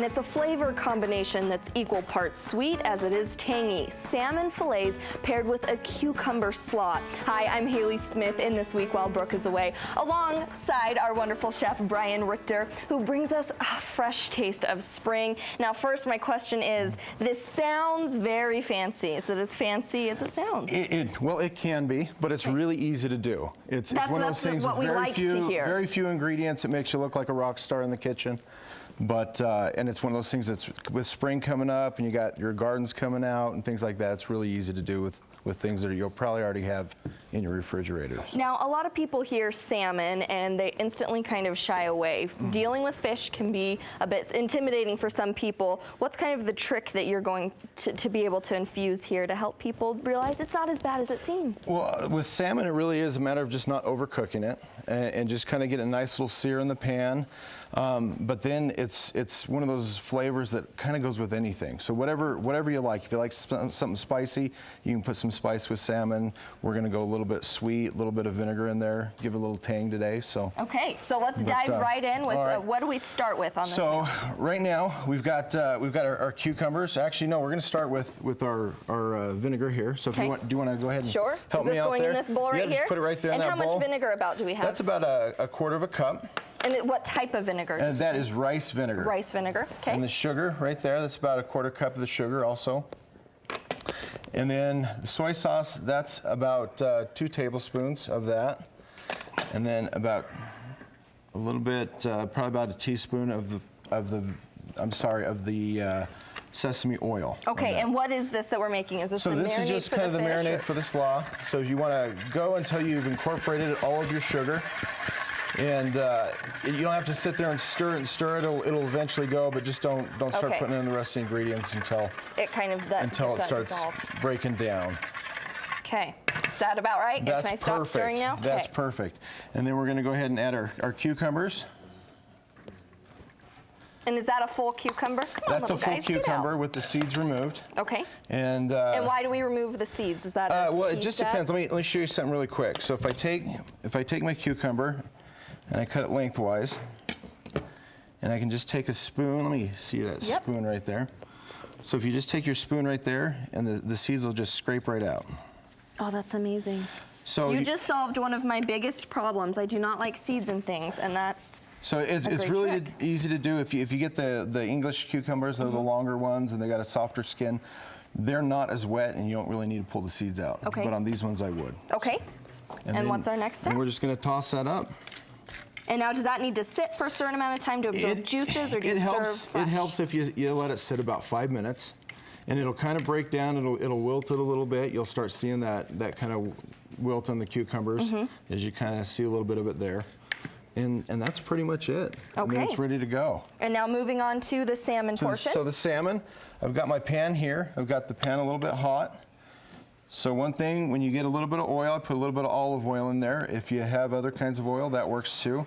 and it's a flavor combination that's equal parts sweet as it is tangy. Salmon fillets paired with a cucumber slaw. Hi, I'm Haley Smith in This Week While Brooke is away, alongside our wonderful chef Brian Richter, who brings us a fresh taste of spring. Now, first, my question is, this sounds very fancy. Is it as fancy as it sounds? Well, it can be, but it's really easy to do. It's one of those things with very few ingredients. It makes you look like a rock star in the kitchen. But, and it's one of those things that's with spring coming up and you got your gardens coming out and things like that, it's really easy to do with things that you'll probably already have in your refrigerators. Now, a lot of people hear salmon and they instantly kind of shy away. Dealing with fish can be a bit intimidating for some people. What's kind of the trick that you're going to be able to infuse here to help people realize it's not as bad as it seems? Well, with salmon, it really is a matter of just not overcooking it and just kind of get a nice little sear in the pan. But then it's one of those flavors that kind of goes with anything. So whatever you like. If you like something spicy, you can put some spice with salmon. We're going to go a little bit sweet, a little bit of vinegar in there, give it a little tang today. So okay, so let's dive right in with what do we start with on this? So right now we've got our cucumbers. Actually, no, we're going to start with our vinegar here. So if you want, do you want to go ahead and help me out there? Is this going in this bowl right here? Just put it right there in that bowl. And how much vinegar about do we have? That's about a quarter of a cup. And what type of vinegar? And that is rice vinegar. Rice vinegar, okay. And the sugar right there, that's about a quarter cup of the sugar also. And then the soy sauce, that's about 2 tablespoons of that. And then about a little bit, probably about a teaspoon of the sesame oil. Okay, and what is this that we're making? Is this the marinade for the fish? So this is just kind of the marinade for the slaw. So if you want to go until you've incorporated all of your sugar. And you don't have to sit there and stir it. It'll eventually go, but just don't start putting in the rest of the ingredients until it starts breaking down. Okay, is that about right? That's Can I stop stirring now? That's perfect. And then we're going to go ahead and add our cucumbers. And is that a full cucumber? Come on, that's a full cucumber with the seeds removed. Okay. And why do we remove the seeds? Is that well, it just depends. Let me show you something really quick. So if I take my cucumber and I cut it lengthwise, and I can just take a spoon. Let me see that spoon right there. So if you just take your spoon right there, and the seeds will just scrape right out. Oh, that's amazing. So you just solved one of my biggest problems. I do not like seeds and things, and that's so it's really easy to do. If you get the English cucumbers, they're the longer ones, and they got a softer skin. They're not as wet, and you don't really need to pull the seeds out. Okay. But on these ones, I would. Okay. And what's our next step? And we're just going to toss that up. And now, does that need to sit for a certain amount of time to absorb juices, or do you serve fresh? It helps if you let it sit about 5 minutes, and it'll kind of break down. It'll wilt it a little bit. You'll start seeing that kind of wilt on the cucumbers as you kind of see a little bit of it there. And that's pretty much it. Okay. I mean, it's ready to go. And now moving on to the salmon portion. So the salmon, I've got my pan here. I've got the pan a little bit hot. So one thing, when you get a little bit of oil, I put a little bit of olive oil in there. If you have other kinds of oil, that works too.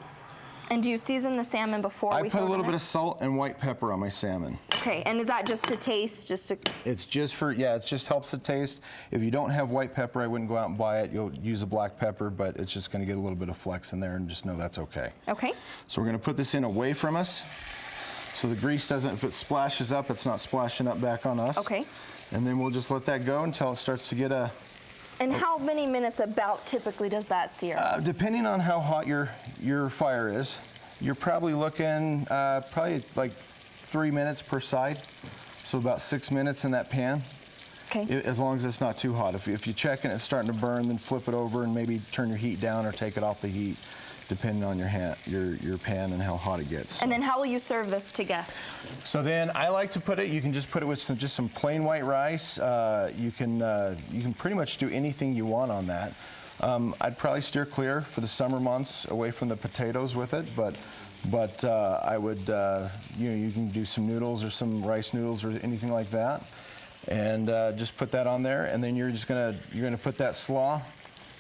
And do you season the salmon before we put a little bit of salt and white pepper on my salmon. Okay, and is that just to taste? It's just for, it just helps the taste. If you don't have white pepper, I wouldn't go out and buy it. You'll use a black pepper, but it's just gonna get a little bit of flex in there, and just know that's okay. Okay. So we're gonna put this in away from us. So the grease doesn't, if it splashes up, it's not splashing up back on us. Okay. And then we'll just let that go until it starts to get a... And how many minutes about typically does that sear? Depending on how hot your fire is, you're probably looking probably like 3 minutes per side. So about 6 minutes in that pan. Okay. As long as it's not too hot. If you check and it's starting to burn, then flip it over and maybe turn your heat down or take it off the heat, depending on your pan and how hot it gets. And then how will you serve this to guests? So then I like to put it, you can just put it with just some plain white rice. You can pretty much do anything you want on that. I'd probably steer clear for the summer months away from the potatoes with it, but I would, you can do some noodles or some rice noodles or anything like that. And just put that on there, and then you're gonna put that slaw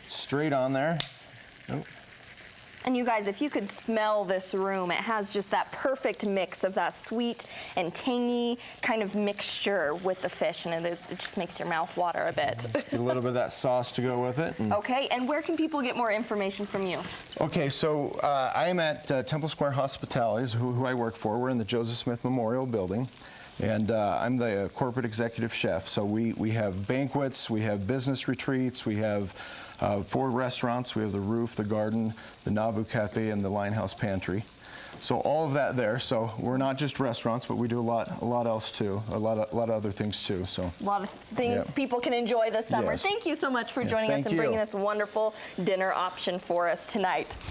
straight on there. Oh. And you guys, if you could smell this room, it has just that perfect mix of that sweet and tangy kind of mixture with the fish, and it just makes your mouth water a bit. Get a little bit of that sauce to go with it. Okay, and where can people get more information from you? Okay, so I am at Temple Square Hospitality, is who I work for. We're in the Joseph Smith Memorial Building. And I'm the corporate executive chef. So we have banquets, we have business retreats, we have 4 restaurants. We have the Roof, the Garden, the Nauvoo Cafe, and the Linehouse Pantry. So all of that there. So we're not just restaurants, but we do a lot else too. A lot of other things too. So a lot of things people can enjoy this summer. Yes. Thank you so much for joining us and bringing this wonderful dinner option for us tonight.